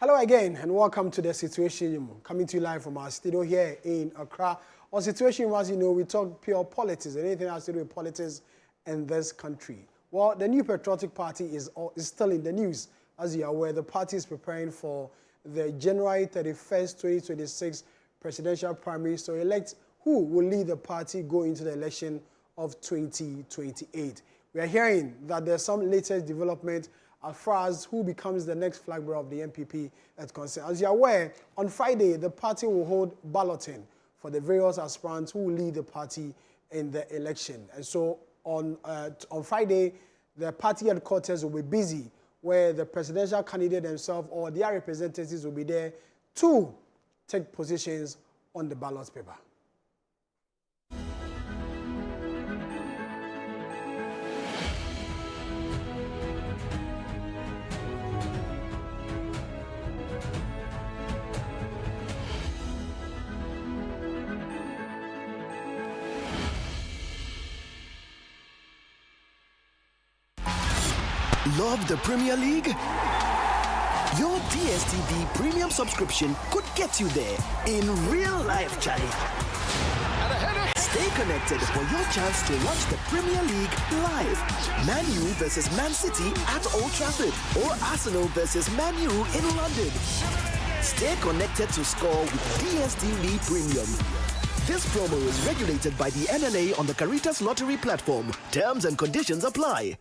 Hello again and welcome to the Citiuation Room, coming to you live from our studio here in Accra. On Citiuation Room, as you know, we talk pure politics, anything that has to do with politics in this country. Well, the New Patriotic Party is still in the news. As you are aware, the party is preparing for the January 31st, 2026 presidential primaries to elect who will lead the party going into the election of 2028. We are hearing that there's some latest development as far as who becomes the next flag bearer of the NPP is concerned. As you're aware, on Friday, the party will hold balloting for the various aspirants who will lead the party in the election. And so on Friday, the party headquarters will be busy, where the presidential candidate themselves or their representatives will be there to take positions on the ballot paper. Love the Premier League? Your DSTV premium subscription could get you there in real life, Charlie. Stay connected for your chance to watch the Premier League live. Man U versus Man City at Old Trafford or Arsenal versus Man U in London. Stay connected to score with DSTV Premium. This promo is regulated by the NNA on the Caritas Lottery platform. Terms and conditions apply.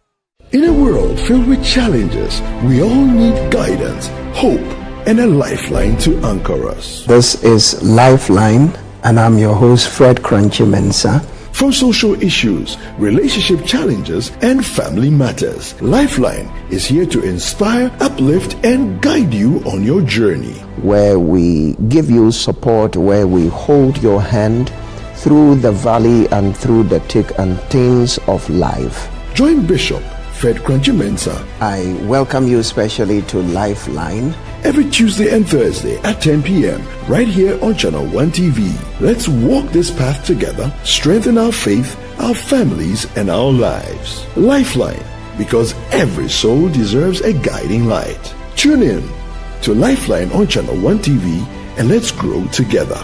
In a world filled with challenges, we all need guidance, hope, and a lifeline to anchor us. This is Lifeline, and I'm your host, Fred Crunchy Mensa. From social issues, relationship challenges, and family matters, Lifeline is here to inspire, uplift, and guide you on your journey. Where we give you support, where we hold your hand through the valley and through the thick and thins of life. Join Bishop Fred Crunchy Mensa. I welcome you especially to Lifeline. Every Tuesday and Thursday at 10 p.m. right here on ChannelOne TV. Let's walk this path together, strengthen our faith, our families, and our lives. Lifeline, because every soul deserves a guiding light. Tune in to Lifeline on ChannelOne TV and let's grow together.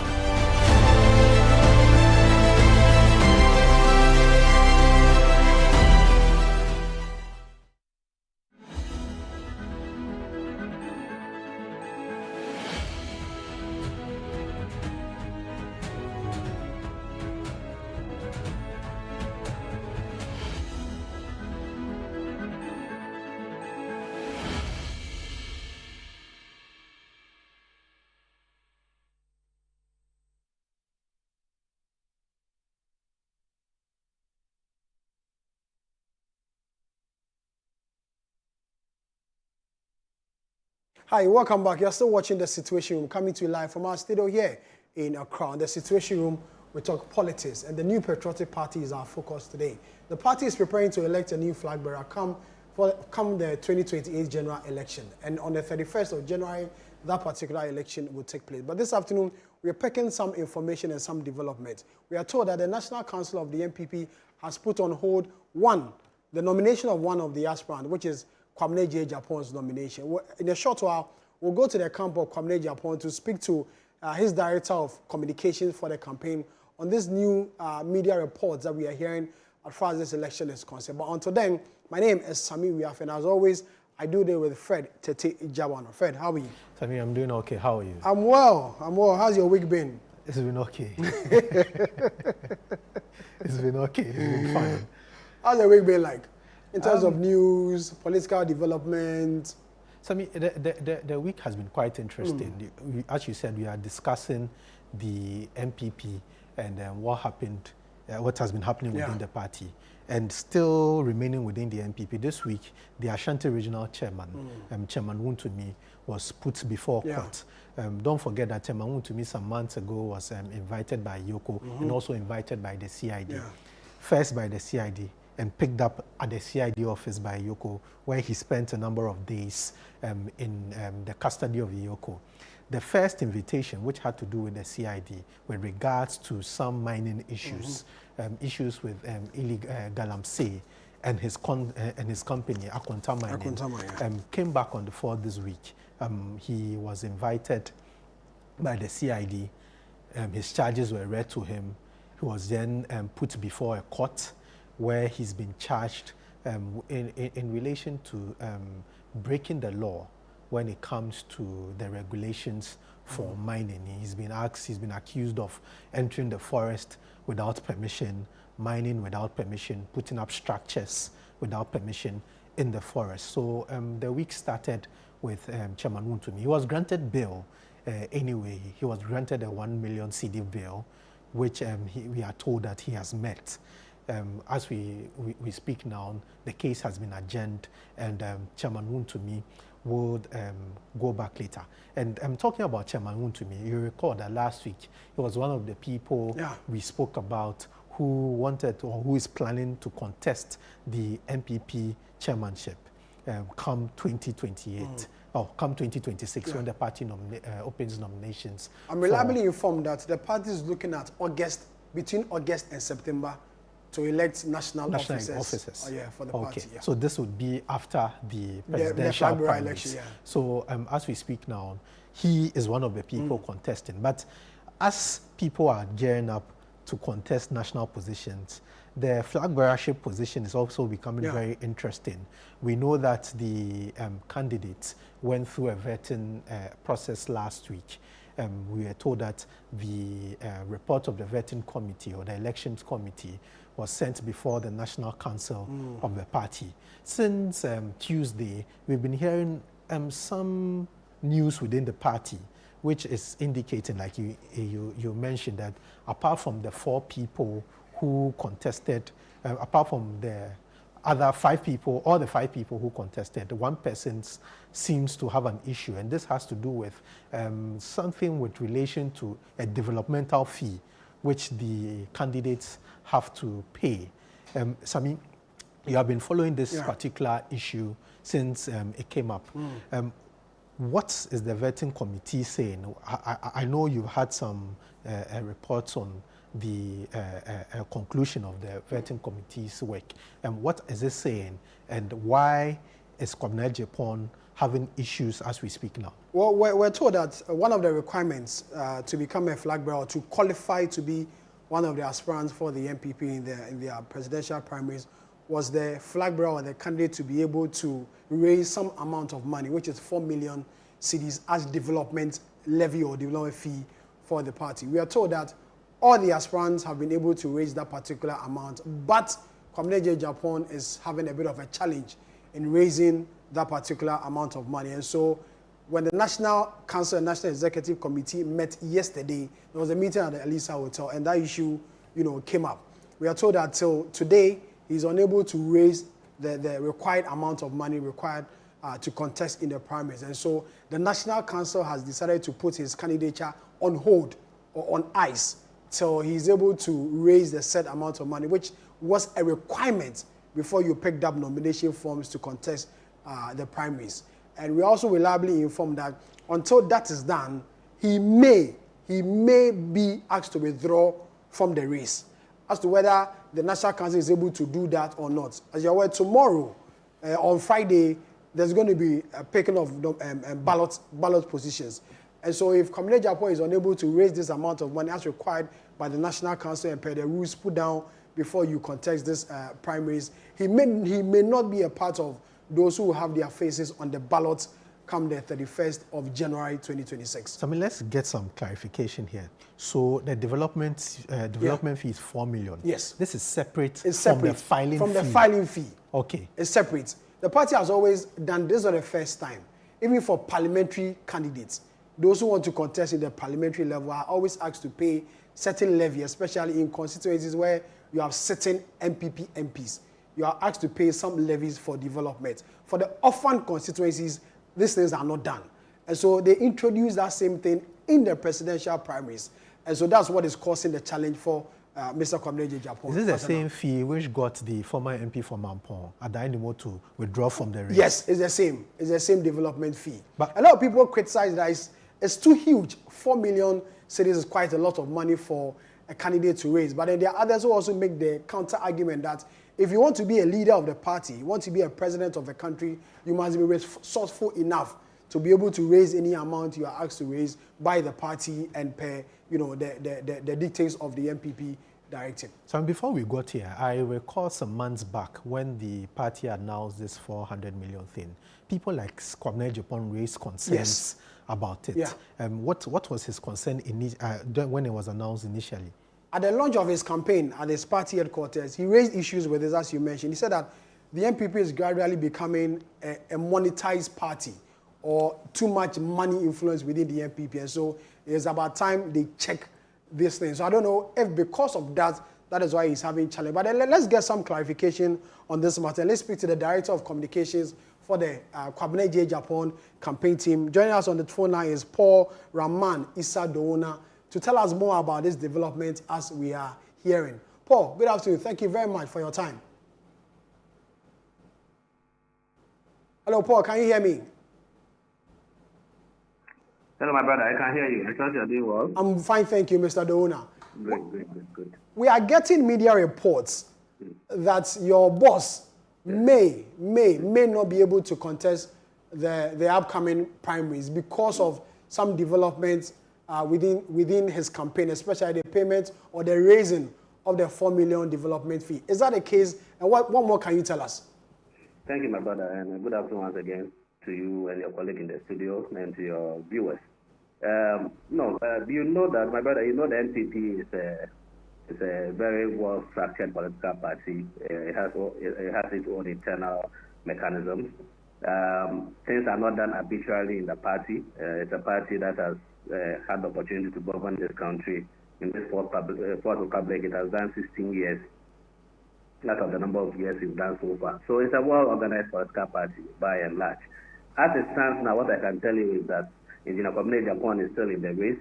Hi, welcome back. You're still watching The Citiuation Room, coming to you live from our studio here in Accra. In The Citiuation Room, we talk politics, and the New Patriotic Party is our focus today. The party is preparing to elect a new flag bearer come the 2028 general election. And on the 31st of January, that particular election will take place. But this afternoon, we are picking some information and some development. We are told that the National Council of the NPP has put on hold the nomination of one of the aspirants, which is Kwamene J. Japon's nomination. In a short while, we'll go to the camp of Kwamene Japan to speak to his director of communications for the campaign on this new media reports that we are hearing as far as this election is concerned. But until then, my name is Sammi Wiafe, and as always, I do this with Fred Tete Ijawano. Fred, how are you? Sammi, I'm doing okay. How are you? I'm well. How's your week been? It's been okay. It's been okay. It's been fine. How's your week been like? In terms of news, political development? Sammi, the week has been quite interesting. As you said, we are discussing the MPP and what happened, what has been happening within the party. And still remaining within the MPP this week, the Ashanti Regional Chairman, Chairman Wuntumi, was put before court. Don't forget that Chairman Wuntumi some months ago was invited by Yoko and also invited by the CID. First by the CID, and picked up at the CID office by Yoko, where he spent a number of days in the custody of Yoko. The first invitation, which had to do with the CID, with regards to some mining issues, issues with illegal galamsey and his company, Akonta Mining, came back on the 4th this week. He was invited by the CID. His charges were read to him. He was then put before a court where he's been charged in relation to breaking the law when it comes to the regulations for mining. He's been accused of entering the forest without permission, mining without permission, putting up structures without permission in the forest. So the week started with Chairman Wontumi. He was granted bail anyway. He was granted a 1 million CD bail, which we are told that he has met. As we speak now, the case has been adjourned, and Chairman Wontumi would go back later. And I'm talking about Chairman Wontumi. You recall that last week he was one of the people we spoke about who wanted or who is planning to contest the MPP chairmanship come 2028 or come 2026 when the party opens nominations. I'm reliably informed that the party is looking at between August and September to elect national officers. For the party. Yeah. So this would be after the presidential election. Yeah. So as we speak now, he is one of the people contesting. But as people are gearing up to contest national positions, the flag bearership position is also becoming very interesting. We know that the candidates went through a vetting process last week. We were told that the report of the vetting committee or the elections committee was sent before the National Council of the party. Since Tuesday, we've been hearing some news within the party, which is indicating, like you mentioned, that apart from the 4 people who contested, apart from the other 5 people, all the 5 people who contested, one person seems to have an issue, and this has to do with something with relation to a developmental fee, which the candidates have to pay. Sammi, you have been following this particular issue since it came up. What is the vetting committee saying? I know you've had some reports on the conclusion of the vetting committee's work. And what is it saying? And why is Kwabena Agyapong having issues as we speak now? Well, we're told that one of the requirements to become a flag bearer, or to qualify to be one of the aspirants for the MPP in their presidential primaries, was the flag bearer or the candidate to be able to raise some amount of money, which is 4 million cedis as development levy or development fee for the party. We are told that all the aspirants have been able to raise that particular amount, but Kwabena Agyapong is having a bit of a challenge in raising that particular amount of money. And so when the National Council and National Executive Committee met yesterday, there was a meeting at the Elisa Hotel, and that issue, came up. We are told that till today, he's unable to raise the required amount of money required to contest in the primaries. And so the National Council has decided to put his candidature on hold or on ice till he's able to raise the said amount of money, which was a requirement before you picked up nomination forms to contest the primaries. And we also reliably informed that until that is done, he may be asked to withdraw from the race. As to whether the National Council is able to do that or not. As you're aware, tomorrow, on Friday, there's going to be a picking of ballot positions. And so if Kwabena Agyapong is unable to raise this amount of money as required by the National Council and per the rules put down before you contest this primaries, he may not be a part of those who have their faces on the ballot come the 31st of January 2026. So let's get some clarification here. So the development fee is 4 million. Yes. This is separate, it's separate from the filing fee. Okay. It's separate. The party has always done this for the first time, even for parliamentary candidates. Those who want to contest in the parliamentary level are always asked to pay certain levy, especially in constituencies where you have certain MPP MPs. You are asked to pay some levies for development. For the orphan constituencies, these things are not done. And so they introduced that same thing in the presidential primaries. And so that's what is causing the challenge for Mr. Kwabena Agyapong. Is this the same fee which got the former MP from Mampong at the end to withdraw from the race? Yes, it's the same. It's the same development fee. But a lot of people criticize that it's too huge. 4 million cedis is quite a lot of money for a candidate to raise. But then there are others who also make the counter argument that if you want to be a leader of the party, you want to be a president of the country, you must be resourceful enough to be able to raise any amount you are asked to raise by the party and per, the dictates of the MPP directive. So before we got here, I recall some months back when the party announced this 400 million thing. People like Kwabena Japan raised concerns about it. Yeah. What was his concern when it was announced initially? At the launch of his campaign at his party headquarters, he raised issues with this, as you mentioned. He said that the MPP is gradually becoming a monetized party, or too much money influence within the MPP. And so it's about time they check this thing. So I don't know if because of that, that is why he's having challenge. But let's get some clarification on this matter. Let's speak to the Director of Communications for the Kwabena J. Japan campaign team. Joining us on the phone now is Paul Rahman Issa Doona to tell us more about this development as we are hearing. Paul, good afternoon. Thank you very much for your time. Hello, Paul, can you hear me? Hello, my brother. I can hear you. I trust you're doing well. I'm fine, thank you, Mr. Doona. Good. We are getting media reports that your boss may not be able to contest the upcoming primaries because of some developments within his campaign, especially the payment or the raising of the 4 million development fee. Is that the case? And what more can you tell us? Thank you, my brother, and good afternoon once again to you and your colleague in the studio and to your viewers. You know that, my brother, you know the NPP is a very well-structured political party. It has its own internal mechanisms. Things are not done arbitrarily in the party. It's a party that has had the opportunity to govern this country. In this fourth republic, it has done 16 years. That's of the number of years we've done so far. So it's a well-organized political party, by and large. As it stands now, what I can tell you is that Engineer Kwabena Japan is still in the race.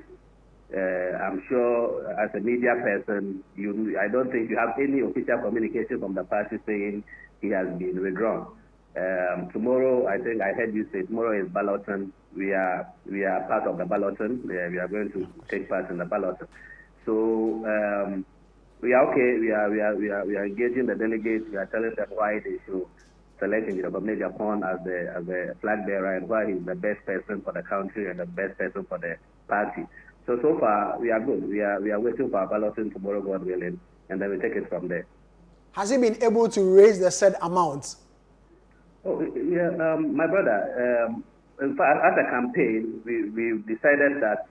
I'm sure, as a media person, I don't think you have any official communication from the party saying he has been withdrawn. Tomorrow, I think I heard you say tomorrow is balloting. We are part of the balloting. We are going to take part in the balloting. So we are okay. We are engaging the delegates. We are telling them why they should select Engineer Kwabena Japan as the flag bearer and why he's the best person for the country and the best person for the party. So far we are good. We are waiting for our balloting tomorrow, God willing, and then we take it from there. Has he been able to raise the said amount? Oh yeah, my brother. In fact, as a campaign, we decided that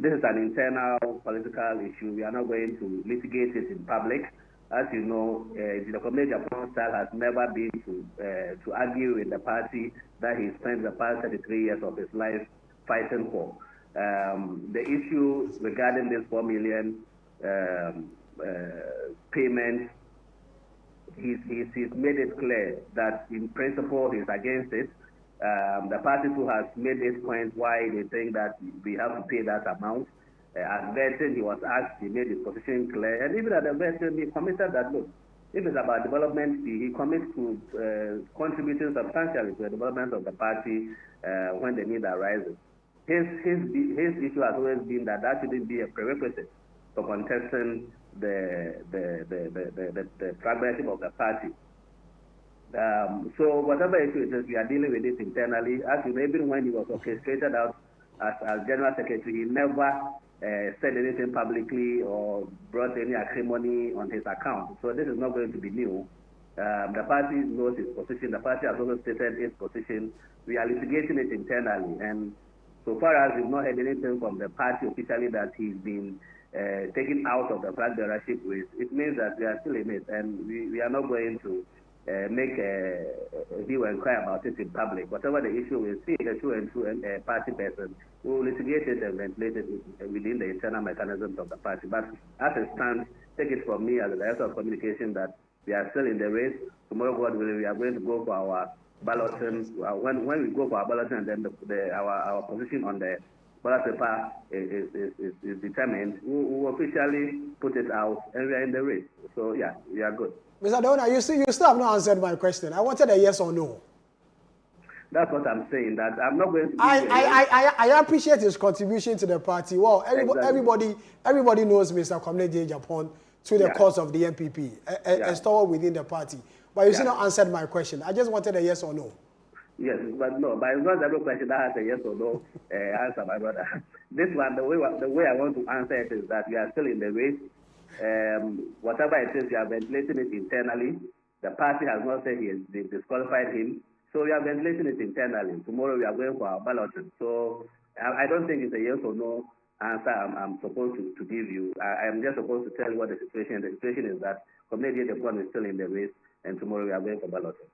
this is an internal political issue. We are not going to litigate it in public. As you know, the Kwabena Japan style has never been to argue in the party that he spent the past 33 years of his life fighting for. The issue regarding this 4 million payment, he's made it clear that in principle he's against it. The party too has made it point why they think that we have to pay that amount. At Version, he was asked, he made his position clear, and even at the Version, he committed that, look, if it's about development, he commits to contributing substantially to the development of the party when the need arises. His issue has always been that shouldn't be a prerequisite for contesting the progressive of the party. So whatever issue it is, we are dealing with it internally. As you know, even when he was orchestrated out as General Secretary, he never said anything publicly or brought any acrimony on his account. So this is not going to be new. The party knows its position. The party has also stated its position. We are litigating it internally. And so far as we've not heard anything from the party officially that he's been taken out of the flag bearership race, it means that we are still in it. And we are not going to make a view and cry about it in public. Whatever the issue is, see a true and true party person who will litigate it and ventilate it within the internal mechanisms of the party. But as it stands, take it from me as the Director of Communication that we are still in the race. Tomorrow, God willing, we are going to go for our balloting. When we go for our balloting, and then our position on the ballot paper is determined, we will officially put it out, and we are in the race. So yeah, we are good. Mr. Doona, you still have not answered my question. I wanted a yes or no. That's what I'm saying. That I'm not going to. I appreciate his contribution to the party. Well, everybody knows Mr. Kwame J. Japan to the cause of the MPP, a stalwart within the party. But you still not answered my question. I just wanted a yes or no. Yes, but no. But it's not every question that has a yes or no answer, my brother. This one, the way I want to answer it is that we are still in the race. Whatever it is, we are ventilating it internally. The party has not said they disqualified him. So we are ventilating it internally. Tomorrow we are going for our balloting. So I don't think it's a yes or no answer I'm supposed to give you. I'm just supposed to tell you what the situation is. The situation is that Community Japan is still in the race, and tomorrow we are going for balloting.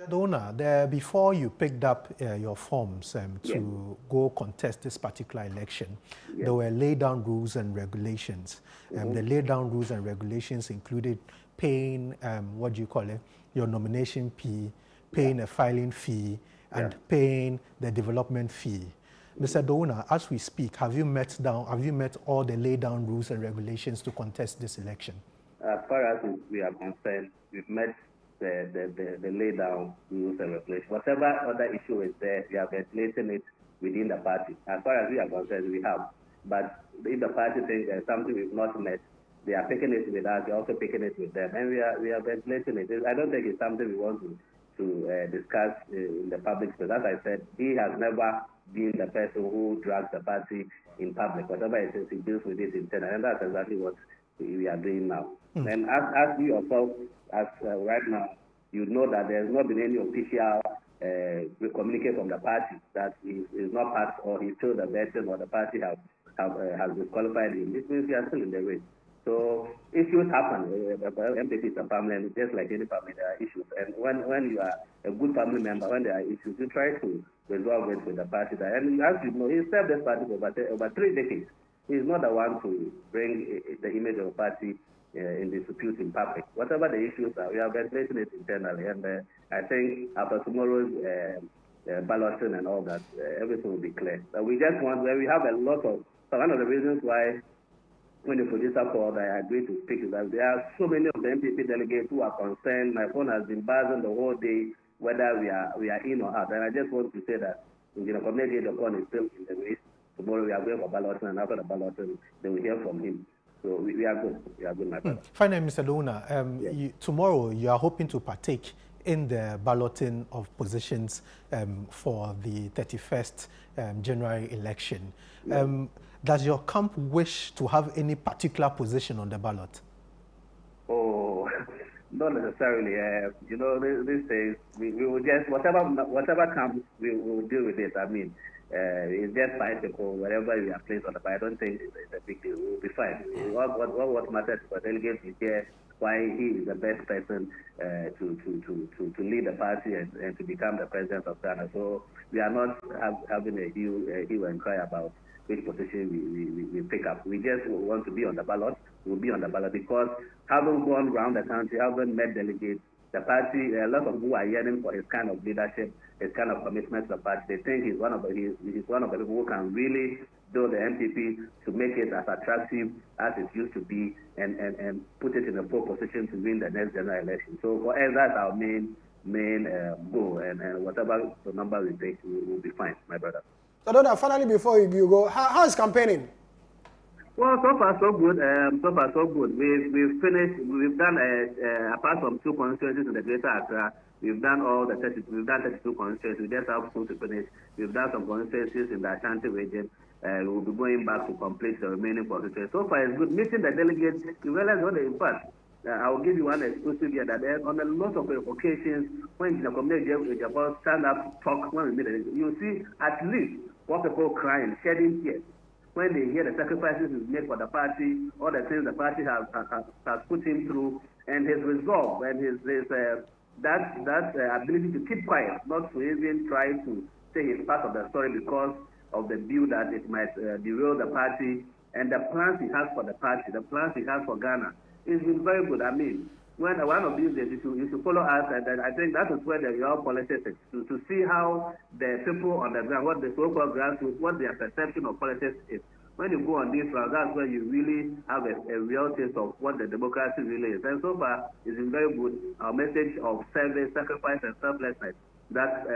Dona, before you picked up your forms to go contest this particular election, there were laid down rules and regulations. The laid down rules and regulations included paying, your nomination fee, paying a filing fee, and paying the development fee. Mr. Dona, as we speak, have you met all the laid down rules and regulations to contest this election? As far as we are concerned, we've met the laid down rules and regulations. Whatever other issue is there, we are ventilating it within the party. As far as we are concerned, we have. But if the party thinks there's something we've not met, they are picking it with us, they're also picking it with them, and we are ventilating it. I don't think it's something we want to discuss in the public space. As I said, he has never been the person who drags the party in public. Whatever it is, he deals with it internally, and that's exactly what we are doing now. And as you yourself, right now, you know that there has not been any official communique from the party that he is not part, or he failed the vetting, or the party has disqualified him. This means we are still in the race. So issues happen. MPP is a family, and just like any family, there are issues. And when you are a good family member, when there are issues, you try to resolve it with the party. And as you know, he served this party for over 3 decades. He is not the one to bring the image of the party in dispute in public. Whatever the issues are, we are ventilating it internally. And I think after tomorrow's balloting and all that, everything will be clear. But we just want, we have a lot of, so one of the reasons why when the producer called, I agreed to speak is that there are so many of the MPP delegates who are concerned. My phone has been buzzing the whole day, whether we are in or out. And I just want to say that Community Japan is still in the race. Tomorrow we are going for balloting, and after the balloting, they will hear from him. So we are good. We are good, my brother. Finally, Mr. Dona, tomorrow you are hoping to partake in the balloting of positions for the 31st January election. Does your camp wish to have any particular position on the ballot? Oh, not necessarily. These days we will just whatever comes, we will deal with it. I mean, it's just fine people wherever we are placed on the ballot. I don't think it's a big deal. We will be fine. What matters for delegates is here why he is the best person to lead the party and to become the president of Ghana. So we are not having a hue and cry about which position we pick up. We just want to be on the ballot. We'll be on the ballot because having gone around the country, having met delegates, the party, a lot of who are yearning for his kind of leadership, his kind of commitment to the party. They think he's one of the people who can really build the MPP to make it as attractive as it used to be and put it in a pole position to win the next general election. So for us, that's our main goal, and whatever the number we take, we'll be fine, my brother. So, Dona, finally, before you go, how is campaigning? Well, so far so good. We've finished. We've done apart from 2 constituencies in the Greater Accra. We've done all the 32 constituencies. We just have 2 to finish. We've done some constituencies in the Ashanti region. We'll be going back to complete the remaining constituencies. So far, it's good. Meeting the delegates, you realize what they impact. I will give you one exclusive here that on a lot of occasions, when the community about stand up, talk, when we meet, you see at least what people crying, shedding tears. When they hear the sacrifices is made for the party, all the things the party has put him through, and his resolve and his ability to keep quiet, not to even try to say his part of the story because of the view that it might derail the party, and the plans he has for the party, the plans he has for Ghana, it's been very good. I mean, when one of these days you should follow us, and then I think that is where the real politics is, to see how the people on the ground, what the so-called grassroots, what their perception of politics is. When you go on these rounds, that's where you really have a real taste of what the democracy really is. And so far, it's been very good. Our message of service, sacrifice, and selflessness that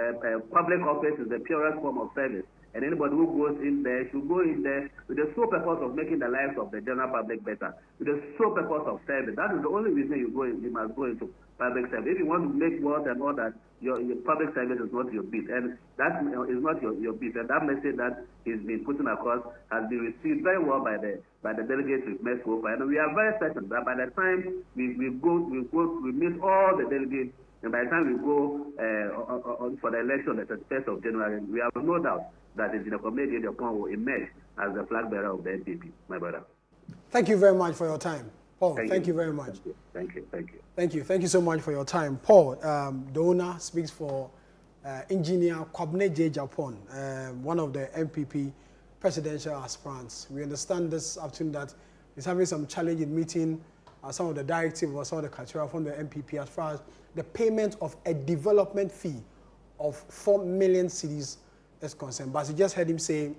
public office is the purest form of service. And anybody who goes in there should go in there with the sole purpose of making the lives of the general public better, with the sole purpose of service. That is the only reason you must go into public service. If you want to make wealth and all that, your public service is not your beat, and that is not your beat. And that message that is being put across has been received very well by the delegates we've met so far. And we are very certain that by the time we meet all the delegates, and by the time we go for the election, the 31st of January, we have no doubt that the community will emerge as the flag bearer of the NPP, my brother. Thank you very much for your time, Paul. Thank you very much. Thank you. Thank you so much for your time, Paul. The owner speaks for Engineer Kwabena J. Japan, one of the NPP presidential aspirants. We understand this afternoon that he's having some challenge in meeting some of the directives or some of the criteria from the NPP as far as the payment of a development fee of 4 million cedis is concerned. But you just heard him say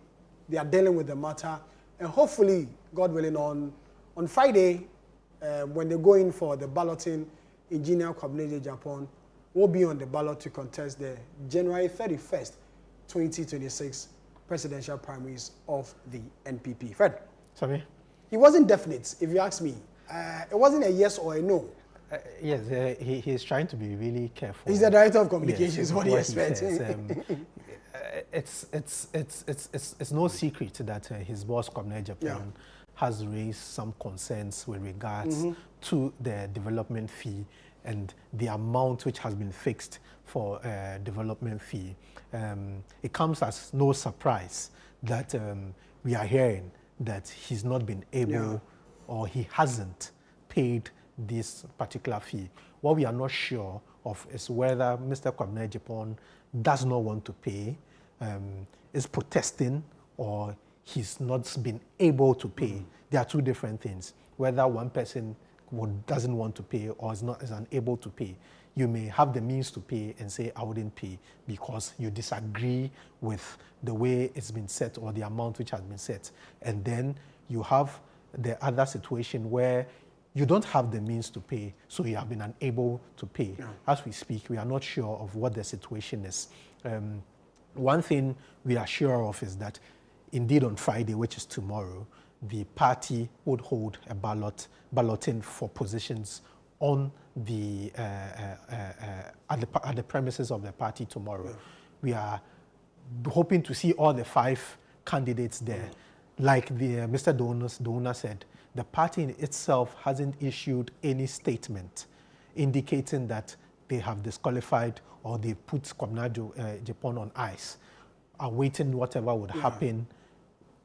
they are dealing with the matter, and hopefully, God willing, on Friday, when they go in for the balloting, Engineer Kwabena J. Japan will be on the ballot to contest the January 31st, 2026 presidential primaries of the NPP. Fred? Sorry? He wasn't definite, if you ask me. It wasn't a yes or a no. Yes, he is trying to be really careful. He's the director of communications. Yes, what do you expect? It's no secret that his boss, Kwabena Japan, has raised some concerns with regards to the development fee and the amount which has been fixed for development fee. It comes as no surprise that we are hearing that he's not been able or he hasn't paid this particular fee. What we are not sure of is whether Mr. Kwabena Japan does not want to pay, is protesting, or he's not been able to pay. There are two different things. Whether one person doesn't want to pay or is unable to pay. You may have the means to pay and say, I wouldn't pay because you disagree with the way it's been set or the amount which has been set. And then you have the other situation where you don't have the means to pay, so you have been unable to pay. As we speak, we are not sure of what the situation is. One thing we are sure of is that indeed on Friday, which is tomorrow, the party would hold a balloting for positions on the at the premises of the party tomorrow. We are hoping to see all the 5 candidates there. Like Mr. Dona said, the party in itself hasn't issued any statement indicating that they have disqualified or they put Kwabena Japan on ice, awaiting whatever would happen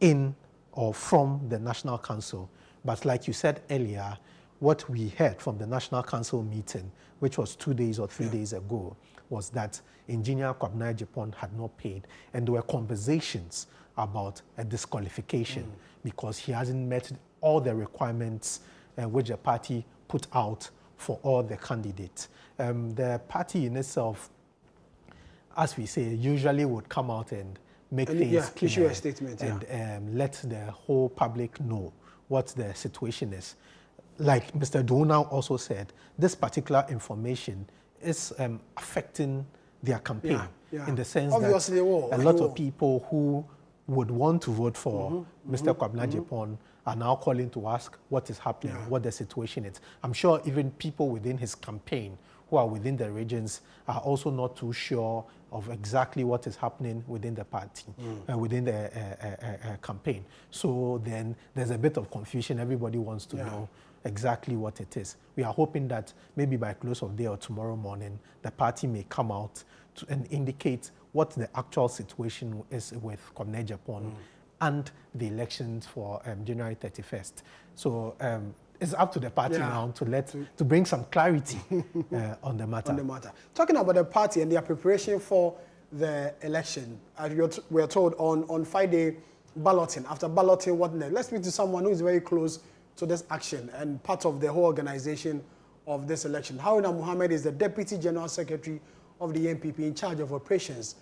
in or from the National Council. But like you said earlier, what we heard from the National Council meeting, which was 2 days or 3 days ago, was that Engineer Kwabena Japan had not paid. And there were conversations about a disqualification because he hasn't met all the requirements which the party put out for all the candidates. The party in itself, as we say, usually would come out and make things clear, issue a statement, and let the whole public know what the situation is. Like Mr. Dona also said, this particular information is affecting their campaign in the sense obviously that a lot of people who would want to vote for Mr. Kwabena Japan are now calling to ask what is happening, what the situation is. I'm sure even people within his campaign who are within the regions are also not too sure of exactly what is happening within the party, within the campaign. So then there's a bit of confusion. Everybody wants to know exactly what it is. We are hoping that maybe by close of day or tomorrow morning, the party may come out and indicate what the actual situation is with Kwabena Japan and the elections for January 31st. So it's up to the party now to bring some clarity on the matter. Talking about the party and their preparation for the election, as we are told on Friday, balloting. After balloting, what next? Let's speak to someone who is very close to this action and part of the whole organization of this election. Haruna Muhammad is the Deputy General Secretary of the NPP in charge of operations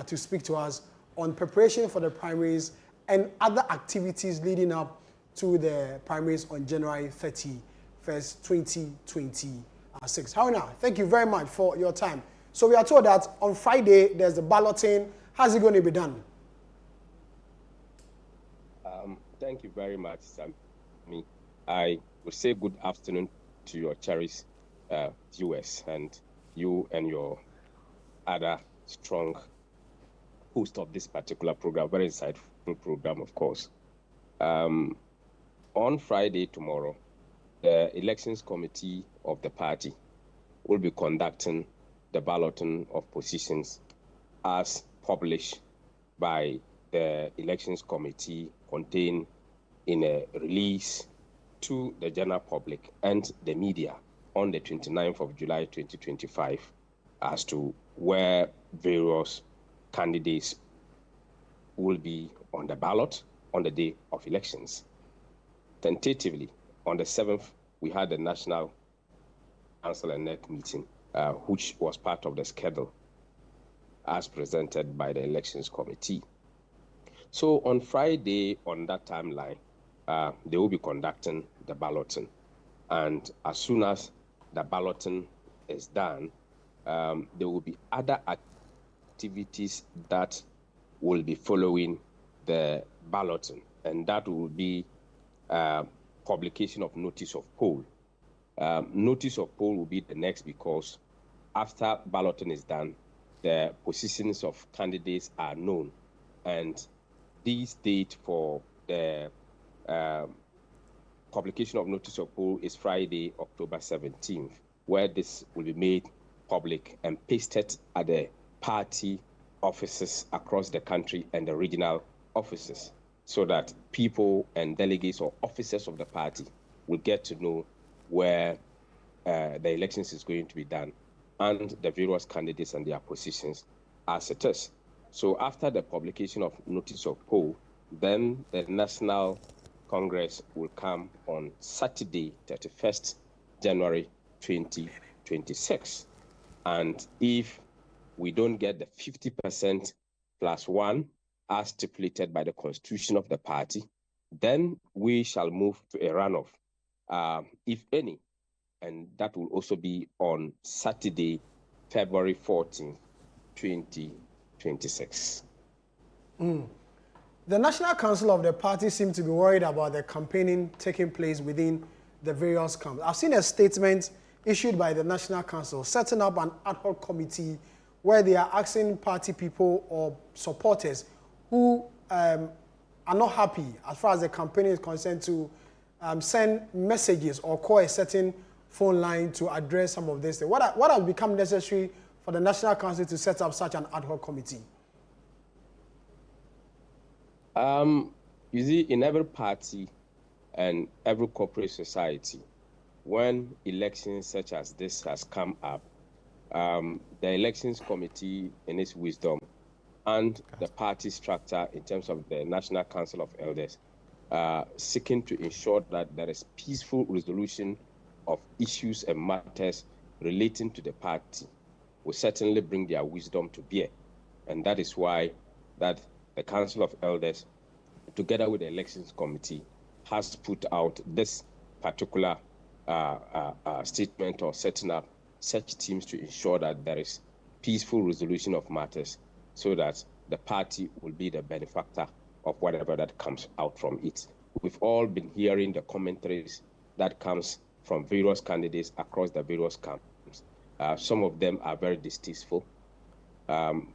to speak to us on preparation for the primaries and other activities leading up to the primaries on January 31st, 2026. Haruna, thank you very much for your time. So we are told that on Friday there's the balloting. How's it going to be done? Thank you very much, Sammi. I would say good afternoon to your cherished viewers and you and your other strong host of this particular program, very insightful program, of course. On Friday tomorrow, the Elections Committee of the party will be conducting the balloting of positions as published by the Elections Committee, contained in a release to the general public and the media on the 29th of July 2025 as to where various candidates will be on the ballot on the day of elections. Tentatively, on the 7th, we had the National Council and NEC meeting, which was part of the schedule as presented by the Elections Committee. So on Friday, on that timeline, they will be conducting the balloting. And as soon as the balloting is done, there will be other activities that will be following the balloting. And that will be publication of notice of poll. Notice of poll will be the next, because after balloting is done, the positions of candidates are known. And this date for the publication of notice of poll is Friday, October 17th, where this will be made public and pasted at the party offices across the country and the regional offices, so that people and delegates or officers of the party will get to know where the elections is going to be done and the various candidates and their positions as it is. So after the publication of notice of poll, then the National Congress will come on Saturday, 31st January 2026. And if we don't get the 50% plus one as stipulated by the constitution of the party, then we shall move to a runoff, if any. And that will also be on Saturday, February 14th, 2026. The National Council of the party seem to be worried about the campaigning taking place within the various camps. I've seen a statement issued by the National Council setting up an ad hoc committee where they are asking party people or supporters who are not happy as far as the campaign is concerned to send messages or call a certain phone line to address some of this. What has become necessary for the National Council to set up such an ad hoc committee? You see, in every party and every corporate society, when elections such as this has come up, the elections committee in its wisdom and the party structure in terms of the National Council of Elders seeking to ensure that there is peaceful resolution of issues and matters relating to the party will certainly bring their wisdom to bear. And that is why that the Council of Elders, together with the Elections Committee, has put out this particular statement or setting up such teams to ensure that there is peaceful resolution of matters so that the party will be the benefactor of whatever that comes out from it. We've all been hearing the commentaries that comes from various candidates across the various camps. Some of them are very distasteful.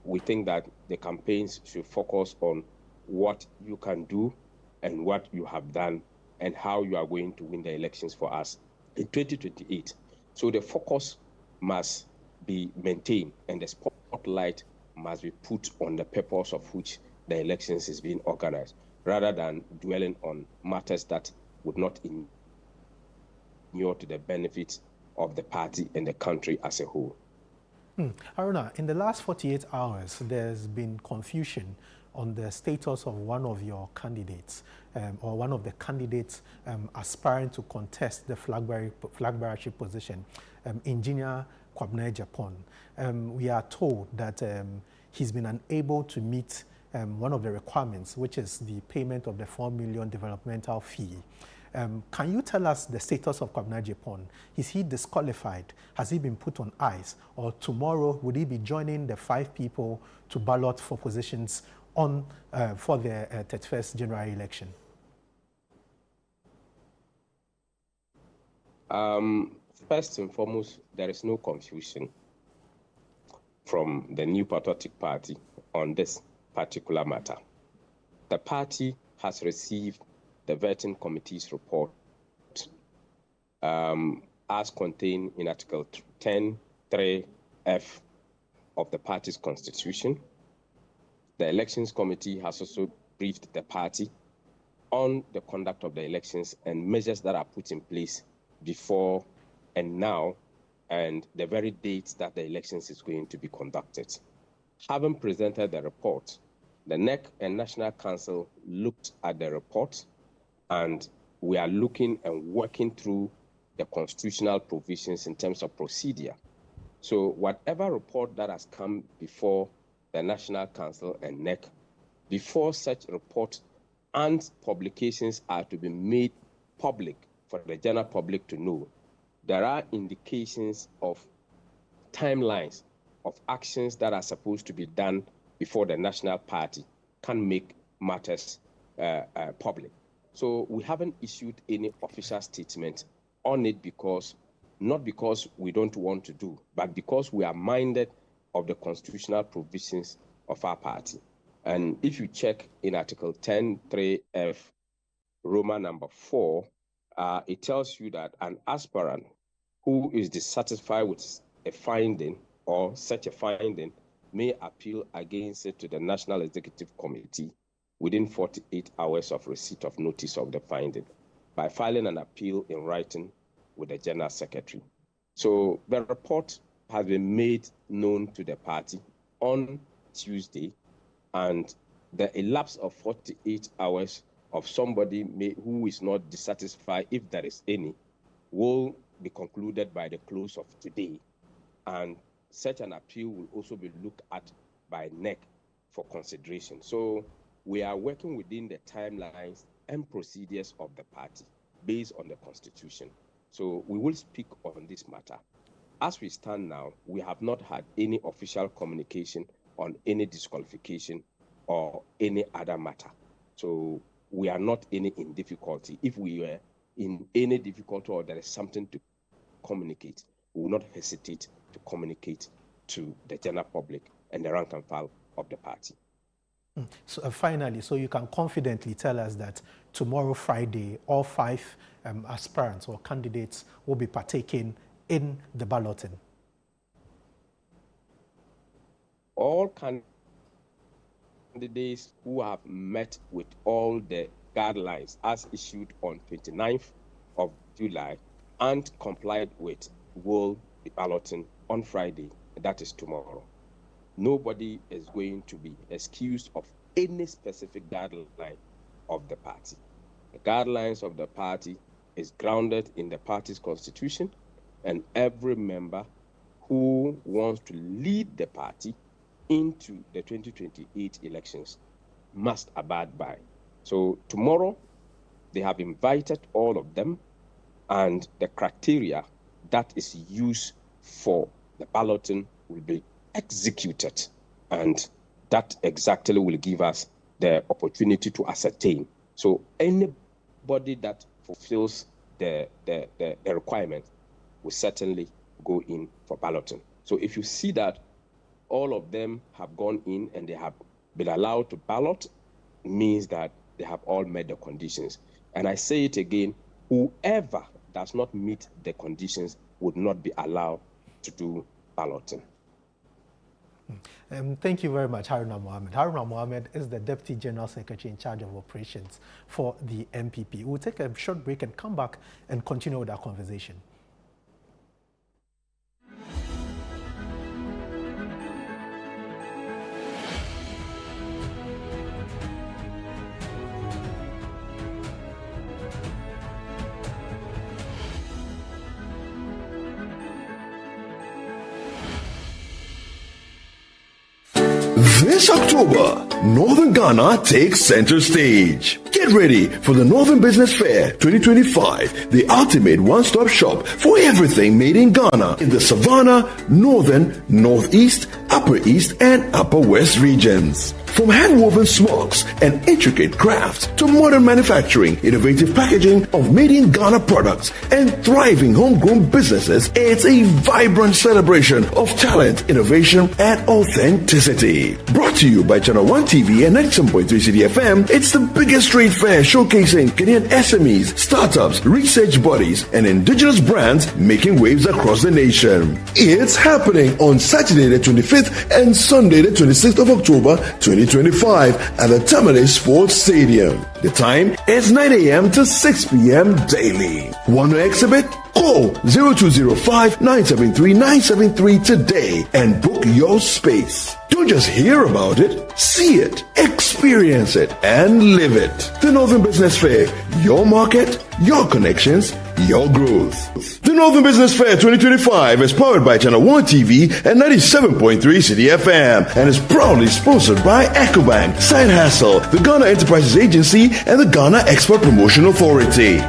We think that the campaigns should focus on what you can do and what you have done and how you are going to win the elections for us in 2028. So the focus must be maintained and the spotlight must be put on the purpose of which the elections is being organized, rather than dwelling on matters that would not inure to the benefit of the party and the country as a whole. Haruna, in the last 48 hours, there's been confusion on the status of one of your candidates or one of the candidates aspiring to contest the flag bearership position, Engineer Kwabena Japan. We are told that he's been unable to meet one of the requirements, which is the payment of the 4 million developmental fee. Can you tell us the status of Kwabena Japan? Is he disqualified? Has he been put on ice? Or tomorrow, would he be joining the 5 people to ballot for positions on for the 31st January election? First and foremost, there is no confusion from the New Patriotic Party on this particular matter. The party has received the vetting committee's report as contained in Article 10(3)(f) of the party's constitution. The elections committee has also briefed the party on the conduct of the elections and measures that are put in place before and now, and the very dates that the elections is going to be conducted. Having presented the report, the NEC and National Council looked at the report, and we are looking and working through the constitutional provisions in terms of procedure. So whatever report that has come before the National Council and NEC, before such report and publications are to be made public for the general public to know, there are indications of timelines of actions that are supposed to be done before the national party can make matters public. So we haven't issued any official statement on it not because we don't want to do, but because we are minded of the constitutional provisions of our party. And if you check in Article 10(3)(f), Roman number 4, it tells you that an aspirant who is dissatisfied with a finding or such a finding may appeal against it to the National Executive Committee within 48 hours of receipt of notice of the finding by filing an appeal in writing with the General Secretary. So the report has been made known to the party on Tuesday, and the elapse of 48 hours of somebody who is not dissatisfied, if there is any, will be concluded by the close of today. And such an appeal will also be looked at by NEC for consideration. So we are working within the timelines and procedures of the party based on the Constitution. So we will speak on this matter. As we stand now, we have not had any official communication on any disqualification or any other matter. So we are not in difficulty. If we were in any difficulty or there is something to communicate, we will not hesitate to communicate to the general public and the rank and file of the party. So finally, so you can confidently tell us that tomorrow, Friday, all 5 aspirants or candidates will be partaking in the balloting. All candidates who have met with all the guidelines as issued on 29th of July and complied with will be balloting on Friday, that is tomorrow. Nobody is going to be excused of any specific guideline of the party. The guidelines of the party is grounded in the party's constitution, and every member who wants to lead the party into the 2028 elections must abide by. So tomorrow, they have invited all of them, and the criteria that is used for the balloting will be executed, and that exactly will give us the opportunity to ascertain. So anybody that fulfills the requirement will certainly go in for balloting. So if you see that all of them have gone in and they have been allowed to ballot, means that they have all met the conditions. And I say it again, whoever does not meet the conditions would not be allowed to do balloting. Thank you very much, Haruna Mohammed. Haruna Mohammed is the Deputy General Secretary in charge of operations for the MPP. We'll take a short break and come back and continue with our conversation. This October, Northern Ghana takes center stage. Get ready for the Northern Business Fair 2025, the ultimate one-stop shop for everything made in Ghana in the Savannah, Northern, Northeast, Upper East, and Upper West regions. From hand-woven smocks and intricate crafts to modern manufacturing, innovative packaging of made-in-Ghana products, and thriving homegrown businesses, it's a vibrant celebration of talent, innovation, and authenticity. Brought to you by ChannelOne TV and 97.3 Citiuation, it's the biggest trade fair showcasing Kenyan SMEs, startups, research bodies, and indigenous brands making waves across the nation. It's happening on Saturday the 25th and Sunday the 26th of October 2025 at the Tamale Sports Stadium. The time is 9 a.m. to 6 p.m. daily. Want to exhibit? Call 0205-973-973 today and book your space. Don't just hear about it, see it, experience it, and live it. The Northern Business Fair, your market, your connections, your growth. The Northern Business Fair 2025 is powered by ChannelOne TV and 97.3 Citiuation and is proudly sponsored by EcoBank, Side Hustle, the Ghana Enterprises Agency, and the Ghana Export Promotion Authority.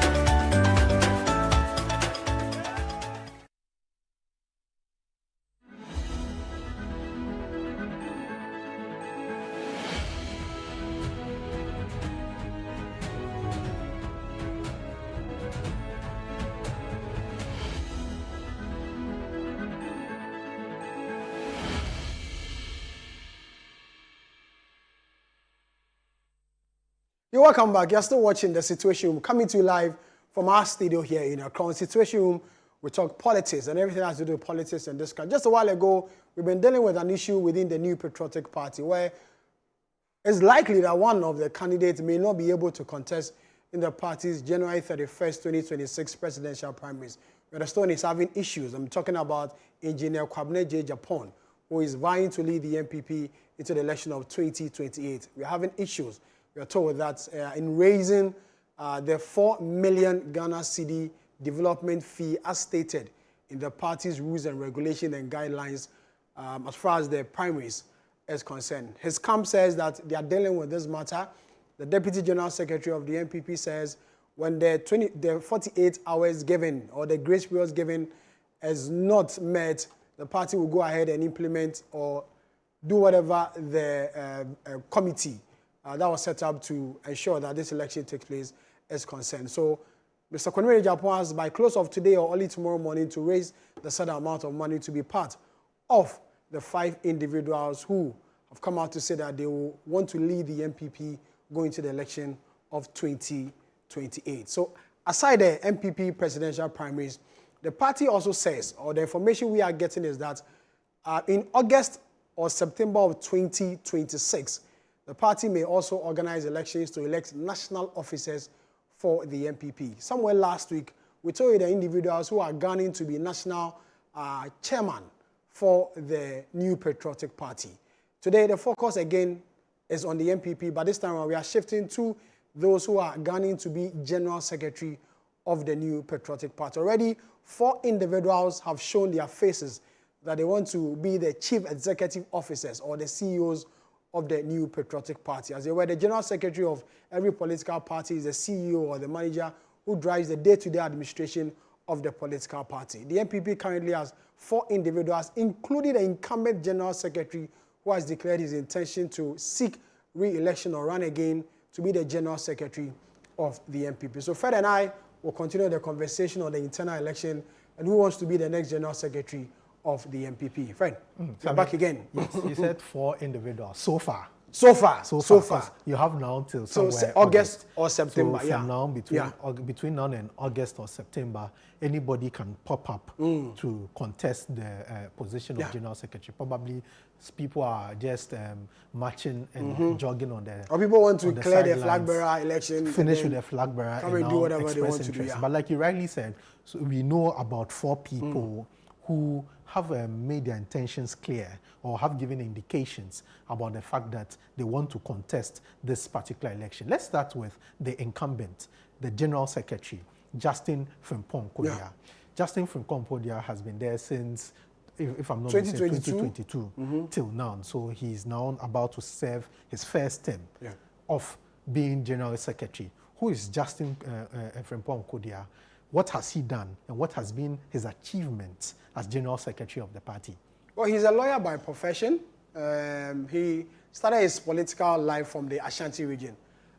You're welcome back. You're still watching The Citiuation Room, coming to you live from our studio here in Accra. Citiuation Room, we talk politics and everything that has to do with politics in this country. Just a while ago, we've been dealing with an issue within the New Patriotic Party where it's likely that one of the candidates may not be able to contest in the party's January 31st, 2026 presidential primaries. Where the stone is having issues. I'm talking about Engineer Kwabena J. Japan, who is vying to lead the NPP into the election of 2028. We're having issues. We are told that in raising the 4 million Ghana cedi development fee as stated in the party's rules and regulations and guidelines as far as the primaries is concerned. His camp says that they are dealing with this matter. The Deputy General Secretary of the NPP says when the 48 hours given or the grace period given is not met, the party will go ahead and implement or do whatever the committee that was set up to ensure that this election takes place is concerned. So Mr. Kwabena Japan has by close of today or early tomorrow morning to raise the certain amount of money to be part of the 5 individuals who have come out to say that they will want to lead the NPP going to the election of 2028. So aside the NPP presidential primaries, the party also says, or the information we are getting is that in August or September of 2026, the party may also organize elections to elect national officers for the NPP. Somewhere last week, we told you the individuals who are gunning to be national chairman for the New Patriotic Party. Today, the focus again is on the NPP, but this time we are shifting to those who are gunning to be general secretary of the New Patriotic Party. Already, 4 individuals have shown their faces that they want to be the chief executive officers or the CEOs of the New Patriotic Party. As they were, the general secretary of every political party is the CEO or the manager who drives the day-to-day administration of the political party. The NPP currently has 4 individuals, including the incumbent general secretary who has declared his intention to seek re-election or run again to be the general secretary of the NPP. So Fred and I will continue the conversation on the internal election and who wants to be the next general secretary of the NPP. Fred, you're back again. Yes, you said 4 individuals so far. So far. You have now till somewhere August or September. So from now, between now and August or September, anybody can pop up to contest the position of general secretary. Probably people are just marching and jogging on the. Or people want to clear the flag bearer election. Finish with the flag bearer and do whatever they want to do. But like you rightly said, so we know about 4 people who have made their intentions clear or have given indications about the fact that they want to contest this particular election. Let's start with the incumbent, the General Secretary, Justin Frimpong Kodia. Justin Frimpong Kodia has been there since if I'm not 2022 till now. So he's now about to serve his first term of being General Secretary. Who is Justin Frimpong Kodia? What has he done, and what has been his achievements as General Secretary of the party? Well, he's a lawyer by profession. He started his political life from the Ashanti region.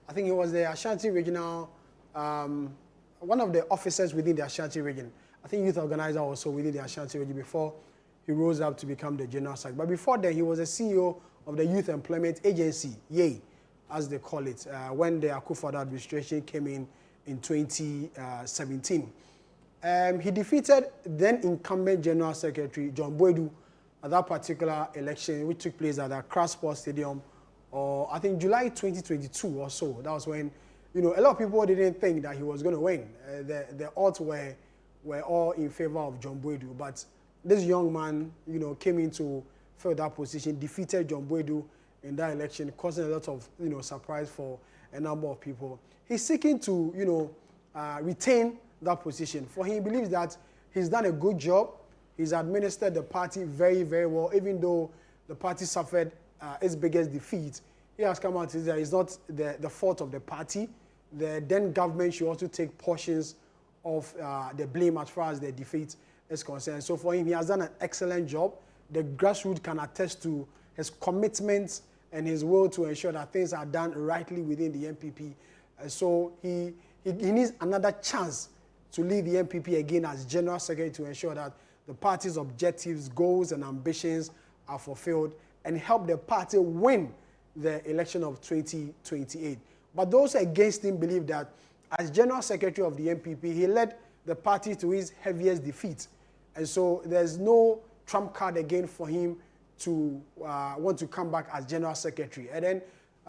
I think he was the Ashanti regional, one of the officers within the Ashanti region. I think youth organizer also within the Ashanti region before he rose up to become the General Secretary. But before then, he was the CEO of the Youth Employment Agency, YEI, as they call it, when the Akufo-Addo administration came in 2017. He defeated then incumbent General Secretary John Boydu at that particular election, which took place at Accra Sports Stadium, or I think July 2022 or so. That was when, a lot of people didn't think that he was going to win. The odds were all in favor of John Boydu, but this young man, came into fill that position, defeated John Boydu in that election, causing a lot of, surprise for a number of people. He's seeking to, retain that position. For him, he believes that he's done a good job. He's administered the party very, very well, even though the party suffered its biggest defeat. He has come out to say that it's not the fault of the party. The then government should also take portions of the blame as far as the defeat is concerned. So for him, he has done an excellent job. The grassroots can attest to his commitment and his will to ensure that things are done rightly within the MPP. So he needs another chance to lead the MPP again as General Secretary to ensure that the party's objectives, goals, and ambitions are fulfilled and help the party win the election of 2028. But those against him believe that as General Secretary of the MPP, he led the party to his heaviest defeat. And so there's no trump card again for him to want to come back as General Secretary. And then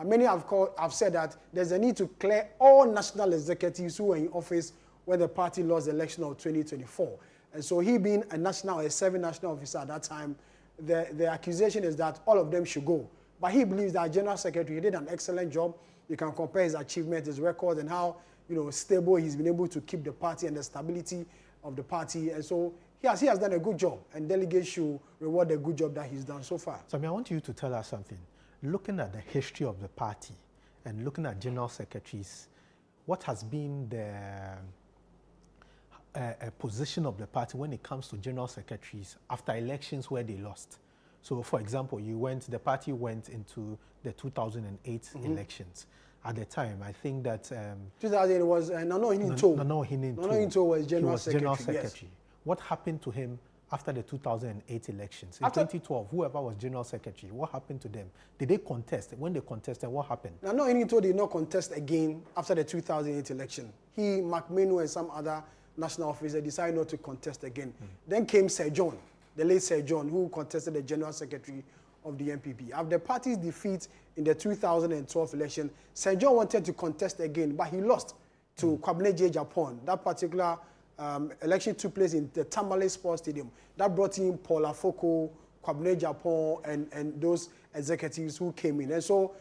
many have said that there's a need to clear all national executives who were in office when the party lost the election of 2024. And so he being a serving national officer at that time, the accusation is that all of them should go. But he believes that General Secretary, he did an excellent job. You can compare his achievements, his record, and how stable he's been able to keep the party and the stability of the party. And so he has done a good job, and delegates should reward the good job that he's done so far. So I want you to tell us something. Looking at the history of the party and looking at General Secretaries, what has been the position of the party when it comes to General Secretaries after elections where they lost? So, for example, the party went into the 2008 elections. At the time, I think that 2008 was Nano Hininto was General Secretary. Yes. What happened to him after the 2008 elections? In 2012, whoever was General Secretary, what happened to them? Did they contest? When they contested, what happened? Nano Hininto did not contest again after the 2008 election. He, McMenu, and some other national officers decided not to contest again. Then came Sir John, the late Sir John, who contested the General Secretary of the MPP. After the party's defeat in the 2012 election, Sir John wanted to contest again, but he lost to Kwabena J. Japan. That particular election took place in the Tamale Sports Stadium. That brought in Paul Afoko, Kwabena Japan, and those executives who came in. And so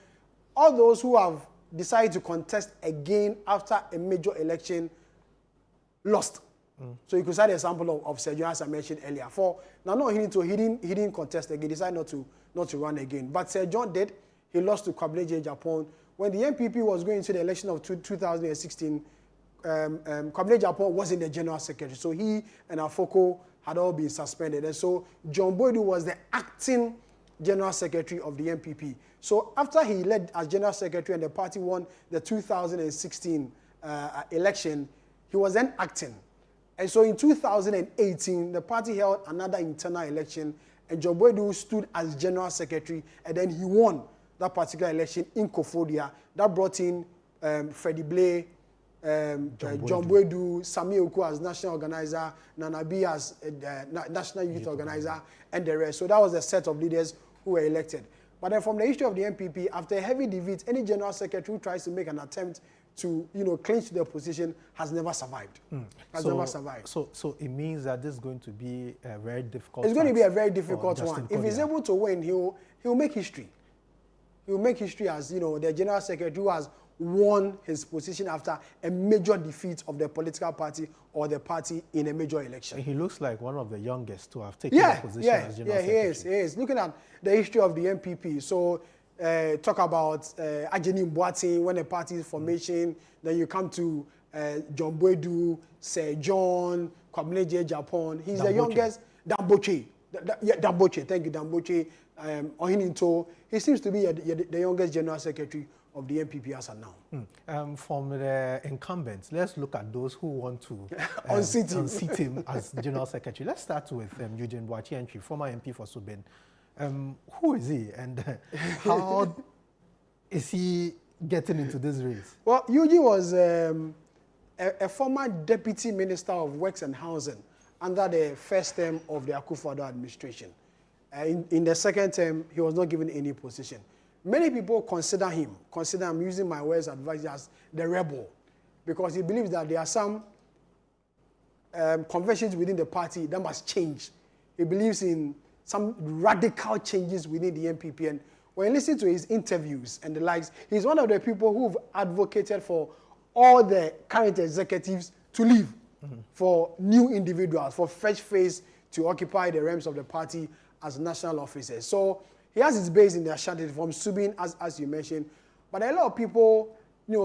all those who have decided to contest again after a major election lost. So you could cite an example of Sir John, as I mentioned earlier. For Nano Hininto, he didn't contest again, decided not to run again. But Sir John did. He lost to Kwabena J. Japan. When the MPP was going into the election of 2016, Kwabena Japan wasn't the General Secretary. So he and Afoko had all been suspended. And so John Boydu was the acting General Secretary of the MPP. So after he led as General Secretary and the party won the 2016 election, he was then acting. And so in 2018, the party held another internal election, and John Boydu stood as General Secretary, and then he won that particular election in Kofodia. That brought in Freddie Blay, John Boydu, Sammi Wiafe as national organizer, Nana B as national youth organizer, and the rest. So that was the set of leaders who were elected. But then from the history of the MPP, after a heavy defeat, any General Secretary who tries to make an attempt to clinch their position has never survived. Never survived. So it means that this is going to be a very difficult. It's going to be a very difficult one. If he's able to win, he'll make history. He will make history as the General Secretary who has won his position after a major defeat of the political party or the party in a major election. He looks like one of the youngest to have taken the position as General Secretary. He is. Looking at the history of the MPP, so talk about Ajeni Mboatin when the party's formation, then you come to John Boydu, Sir John, Kwabena J. Japan. He's the youngest. Damboche. Damboche. Thank you, Damboche. Ohininto. He seems to be the youngest General Secretary of the MPP as of now. From the incumbents, let's look at those who want to unseat him as General Secretary. Let's start with Eugene Boakye-Antwi, former MP for Suben. Who is he and how is he getting into this race? Well, Eugene was a former Deputy Minister of Works and Housing under the first term of the Akufo-Addo administration. In the second term, he was not given any position. Many people consider him, I'm using my words advice, as the rebel, because he believes that there are some conventions within the party that must change. He believes in some radical changes within the MPP. And when you listen to his interviews and the likes, he's one of the people who've advocated for all the current executives to leave, for new individuals, for fresh face to occupy the realms of the party as national officers. So he has his base in the Ashanti from Subin, as you mentioned. But a lot of people,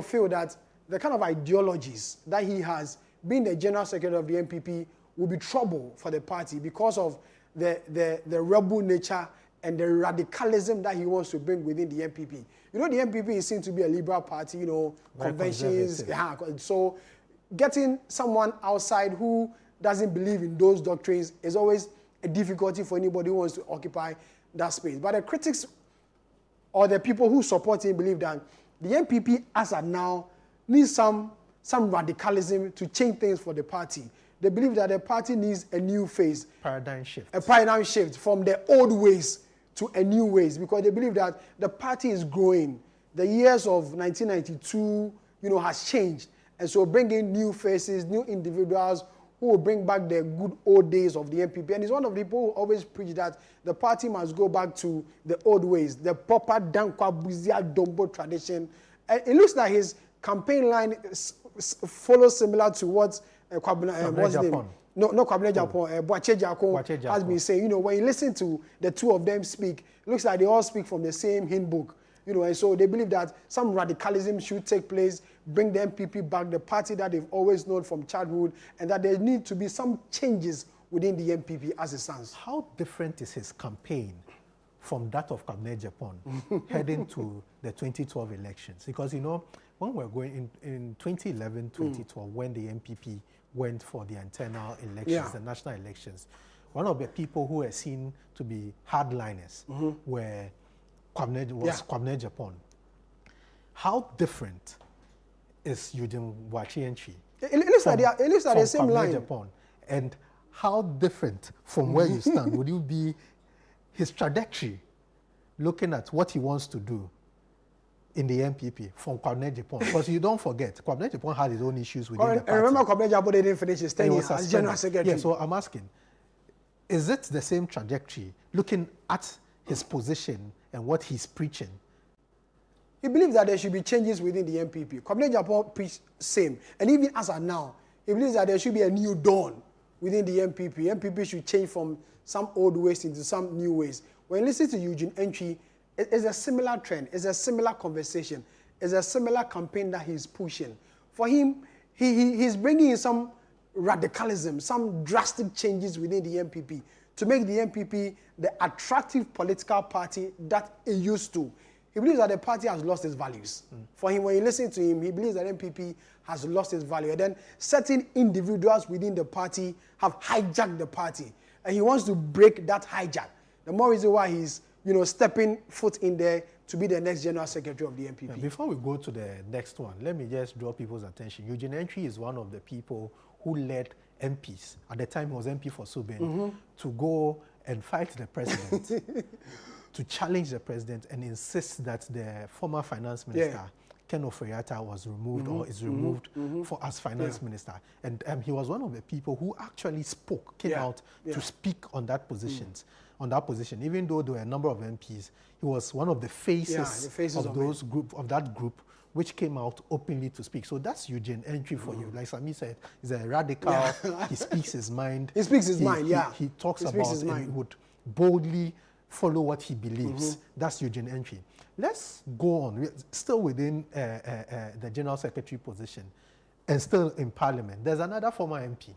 feel that the kind of ideologies that he has, being the General Secretary of the MPP, will be trouble for the party because of the rebel nature and the radicalism that he wants to bring within the MPP. The MPP is seen to be a liberal party, conventions. So getting someone outside who doesn't believe in those doctrines is always a difficulty for anybody who wants to occupy that space. But the critics or the people who support him believe that the MPP as of now needs some radicalism to change things for the party. They believe that the party needs a new phase. Paradigm shift. A paradigm shift from the old ways to a new ways, because they believe that the party is growing. The years of 1992, has changed. And so bringing new faces, new individuals who will bring back the good old days of the MPP. And he's one of the people who always preach that the party must go back to the old ways, the proper Dankwa Buzia Dombo tradition. And it looks like his campaign line follows similar to what Kwabena Japan has been saying. When you listen to the two of them speak, it looks like they all speak from the same hymn book. And so they believe that some radicalism should take place, bring the MPP back, the party that they've always known from childhood, and that there need to be some changes within the MPP as it stands. How different is his campaign from that of Kwabena Japan heading to the 2012 elections? Because, when we're going in 2011, 2012, when the MPP went for the internal elections, the national elections, one of the people who were seen to be hardliners were Kwabena Japan. How different is Eugene Boakye-Antwi? It looks like the same line. Japan. And how different from where you stand would you be his trajectory, looking at what he wants to do in the MPP from Kwabena Japan? Because you don't forget, Kwabena Japan had his own issues within the party. And remember, Kwabena Japan didn't finish his tenure as General Secretary. Yeah, so I'm asking, is it the same trajectory, looking at his position and what he's preaching? He believes that there should be changes within the MPP. Kwabena Japan preached same. And even as of now, he believes that there should be a new dawn within the MPP. MPP should change from some old ways into some new ways. When you listen to Eugene Antwi, it's a similar trend. It's a similar conversation. It's a similar campaign that he's pushing. For him, he's bringing in some radicalism, some drastic changes within the MPP to make the MPP the attractive political party that it used to. He believes that the party has lost its values. For him, when you listen to him, he believes that MPP has lost its value. And then certain individuals within the party have hijacked the party. And he wants to break that hijack. The more reason why he's stepping foot in there to be the next General Secretary of the MPP. Now, before we go to the next one, let me just draw people's attention. Eugene Antwi is one of the people who led MPs, at the time he was MP for Suben, to go and fight the president, to challenge the president and insist that the former finance minister, Ken Ofori-Atta, was removed or is removed as finance minister. And he was one of the people who actually came out to speak on that position. Even though there were a number of MPs, he was one of the faces, of that group which came out openly to speak. So that's Eugene entry for you. Like Sammi said, he's a radical. He speaks his mind. He speaks his mind, yeah. He talks he about and would boldly follow what he believes. That's Eugene entry. Let's go on. We're still within the General Secretary position and still in Parliament. There's another former MP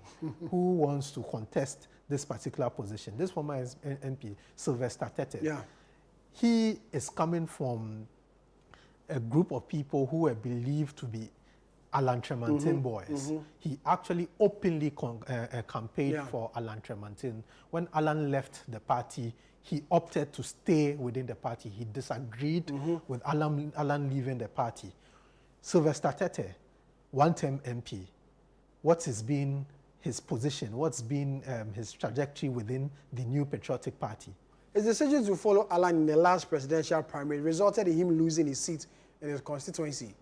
who wants to contest this particular position. This former MP, Sylvester Tete. Yeah. He is coming from a group of people who were believed to be Alan Tremantin boys. He actually openly campaigned for Alan Tremantin. When Alan left the party, he opted to stay within the party. He disagreed with Alan leaving the party. Sylvester Tete, one-term MP, what has been his position? What's been his trajectory within the New Patriotic Party? His decision to follow Alan in the last presidential primary resulted in him losing his seat in his constituency.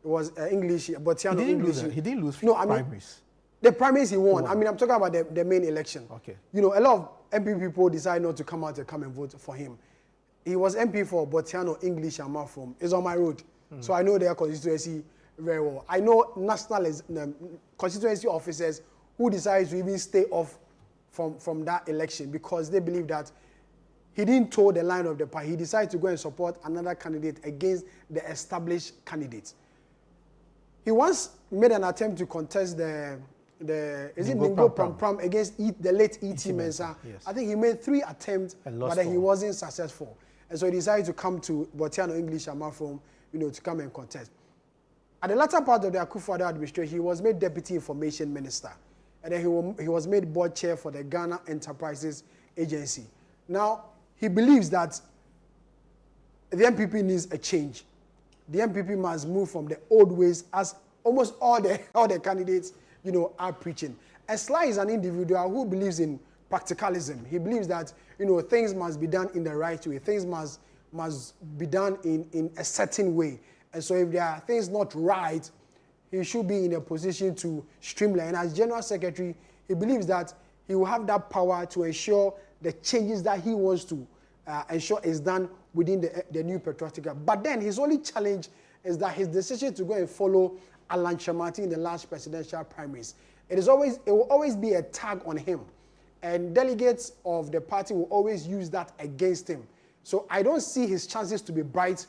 It was English, Botiano English. He didn't lose primaries. The primaries he won. I mean, I'm talking about the main election. Okay. You know, a lot of MP people decided not to come out and come and vote for him. He was MP for Botiano English and Mafrom. It's on my road. So I know their constituency very well. I know national constituency officers who decided to even stay off from that election because they believe that he didn't toe the line of the party. He decided to go and support another candidate against the established candidates. He once made an attempt to contest the Ningo Pram against the late E.T. Mensah. Yes. I think he made 3 attempts, but then he wasn't successful. And so he decided to come to Botiano English and Mafrom, to come and contest. At the latter part of the Akufo-Addo administration, he was made Deputy Information Minister. And then he was made board chair for the Ghana Enterprises Agency. Now, he believes that the MPP needs a change. The MPP must move from the old ways, as almost all the candidates, are preaching. And Sly is an individual who believes in practicalism. He believes that, things must be done in the right way. Things must be done in a certain way. And so if there are things not right, he should be in a position to streamline. And as General Secretary, he believes that he will have that power to ensure the changes that he wants to ensure is done within the New Patriotic. But then his only challenge is that his decision to go and follow Alan Tremantin in the last presidential primaries, it will always be a tag on him. And delegates of the party will always use that against him. So I don't see his chances to be bright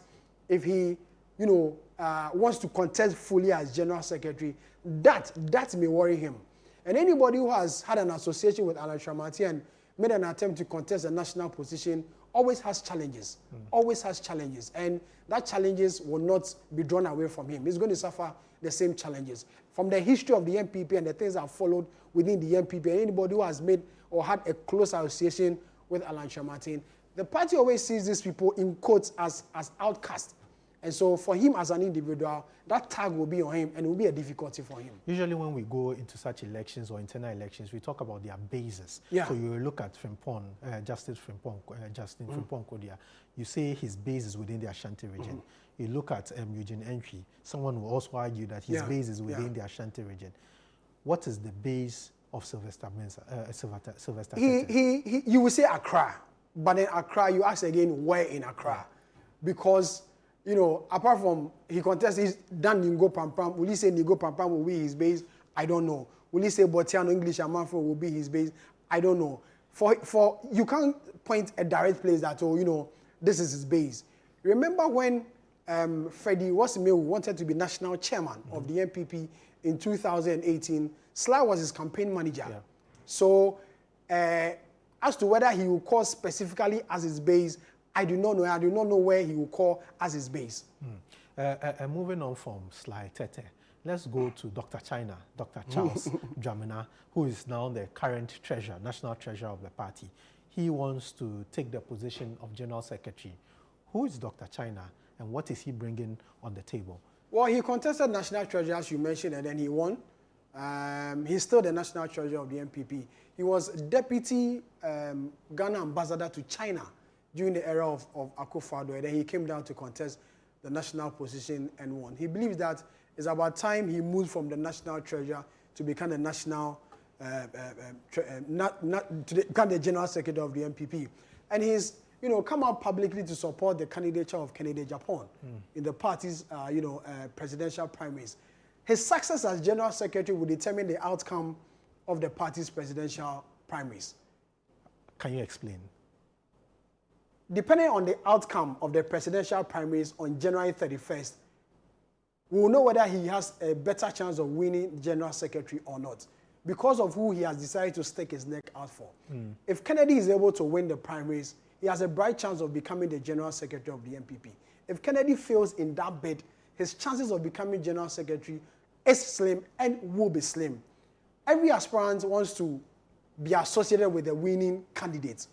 if he, wants to contest fully as General Secretary. That may worry him. And anybody who has had an association with Alan Tremantin and made an attempt to contest a national position always has challenges. Always has challenges. And that challenges will not be drawn away from him. He's going to suffer the same challenges. From the history of the MPP and the things that have followed within the MPP, and anybody who has made or had a close association with Alan Tremantin, the party always sees these people in quotes as outcasts. And so for him as an individual, that tag will be on him and it will be a difficulty for him. Usually when we go into such elections or internal elections, we talk about their bases. Yeah. So you look at Frimpong, Justice Frimpong, Justin Frimpong Kodia. You say his base is within the Ashanti region. You look at Eugene Entry. Someone will also argue that his base is within the Ashanti region. What is the base of Sylvester Sylvester? You will say Accra, but in Accra, you ask again, where in Accra? Because apart from he contests, he's done Ningo Pampam. Will he say Ningo Pampam will be his base? I don't know. Will he say Botiano English and Manfro will be his base? I don't know. For you can't point a direct place that this is his base. Remember when Freddie Wasimewu wanted to be national chairman of the MPP in 2018? Sly was his campaign manager. Yeah. So as to whether he will call specifically as his base, I do not know. I do not know where he will call as his base. Moving on from Sly Tete, let's go to Dr. China, Dr. Charles Dramina, who is now the current treasurer, national treasurer of the party. He wants to take the position of General Secretary. Who is Dr. China and what is he bringing on the table? Well, he contested national treasurer, as you mentioned, and then he won. He's still the national treasurer of the MPP. He was deputy Ghana ambassador to China during the era of Akufo-Addo, and then he came down to contest the national position and won. He believes that it's about time he moved from the national treasurer to become the national, become the general secretary of the MPP. And his come out publicly to support the candidature of Kennedy Japan in the party's, presidential primaries. His success as General Secretary will determine the outcome of the party's presidential primaries. Can you explain? Depending on the outcome of the presidential primaries on January 31st, we will know whether he has a better chance of winning General Secretary or not, because of who he has decided to stake his neck out for. If Kennedy is able to win the primaries, he has a bright chance of becoming the General Secretary of the MPP. If Kennedy fails in that bid, his chances of becoming General Secretary is slim and will be slim. Every aspirant wants to be associated with the winning candidate.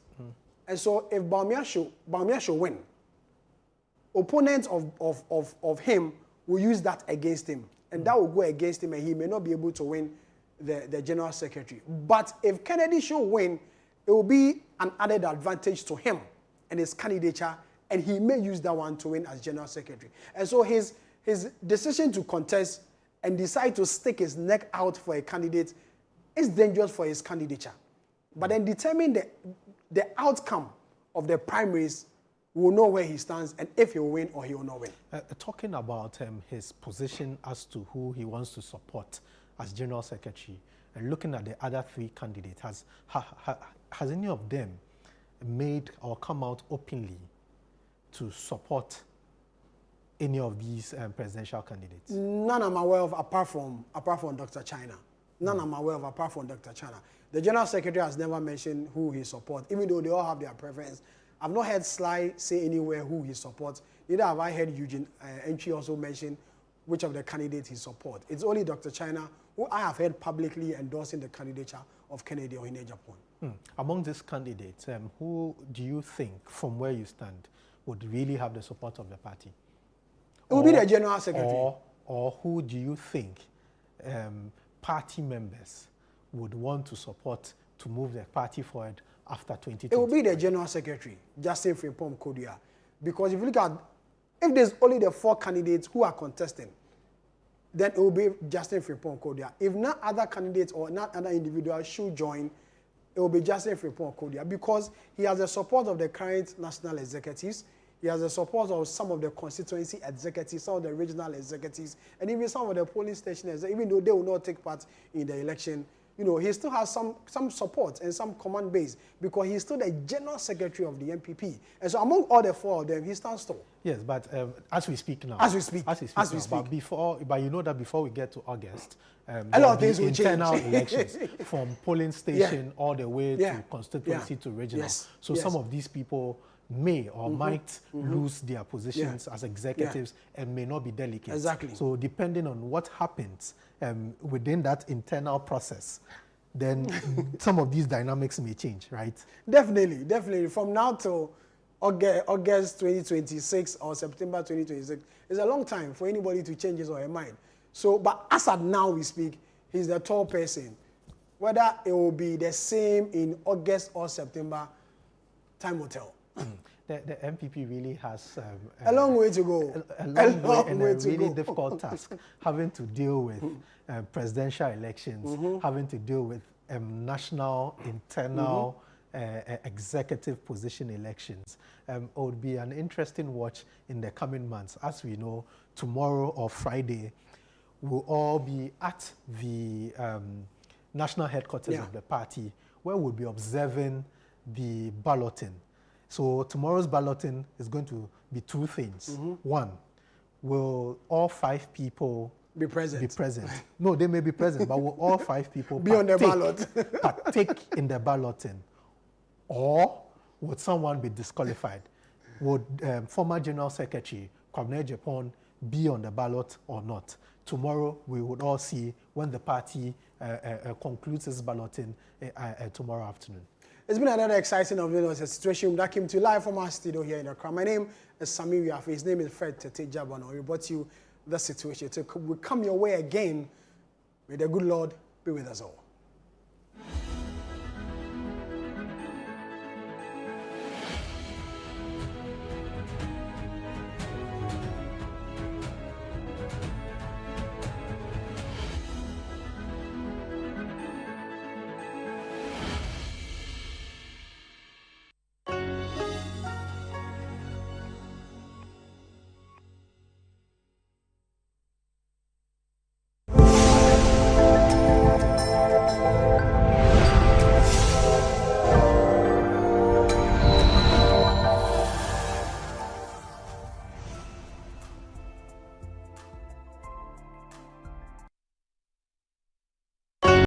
And so if Bawumia should win, opponents of him will use that against him. And that will go against him, and he may not be able to win the General Secretary. But if Kennedy should win, it will be an added advantage to him and his candidature, and he may use that one to win as General Secretary. And so his decision to contest and decide to stick his neck out for a candidate is dangerous for his candidature. But then determine the outcome of the primaries, will know where he stands and if he will win or he will not win. Talking about his position as to who he wants to support as General Secretary, and looking at the other three candidates, has any of them made or come out openly to support any of these presidential candidates? None I'm aware of apart from Dr. China. None I'm aware of apart from Dr. China. The General Secretary has never mentioned who he supports, even though they all have their preference. I've not heard Sly say anywhere who he supports. Neither have I heard Eugene Entry also mention which of the candidates he supports. It's only Dr. China who I have heard publicly endorsing the candidature of Kennedy Ohene Japan. Among these candidates, who do you think, from where you stand, would really have the support of the party? It will be the General Secretary. Or who do you think party members would want to support to move the party forward after 2020? It will be the General Secretary, Justin Frimpong Kodia. Because if you look at, if there's only the 4 candidates who are contesting, then it will be Justin Frimpong Kodia. If not other candidates or not other individuals should join, it will be Justin Frimpong Kodia, because he has the support of the current national executives, he has the support of some of the constituency executives, some of the regional executives, and even some of the polling stations, even though they will not take part in the election. He still has some support and some command base, because he's still the General Secretary of the MPP. And so among all the 4 of them, he stands tall. Yes, but as we speak now. As we speak. But you know that before we get to August, a lot of things will internal change. elections from polling station all the way to constituency to regional. So some of these people may or might lose their positions as executives and may not be delegates. Exactly. So depending on what happens within that internal process, then some of these dynamics may change, right? Definitely. From now till August 2026 or September 2026, it's a long time for anybody to change his or her mind. So, but as at now we speak, he's the tall person. Whether it will be the same in August or September, time will tell. The MPP really has a long way to go. A long way and a really difficult task, having to deal with presidential elections, having to deal with national, internal, executive position elections. It would be an interesting watch in the coming months. As we know, tomorrow or Friday, we'll all be at the national headquarters of the party, where we'll be observing the balloting. So tomorrow's balloting is going to be 2 things. One, will all 5 people be present? No, they may be present, but will all 5 people be on the ballot? Partake in the balloting? Or would someone be disqualified? Would former General Secretary Kwabena Japan be on the ballot or not? Tomorrow, we would all see when the party concludes its balloting tomorrow afternoon. It's been another exciting situation that came to you live from our studio here in Accra. My name is Sammi Wiafe. His name is Fred Tete Jabano. We brought you The Situation. We come your way again. May the good Lord be with us all.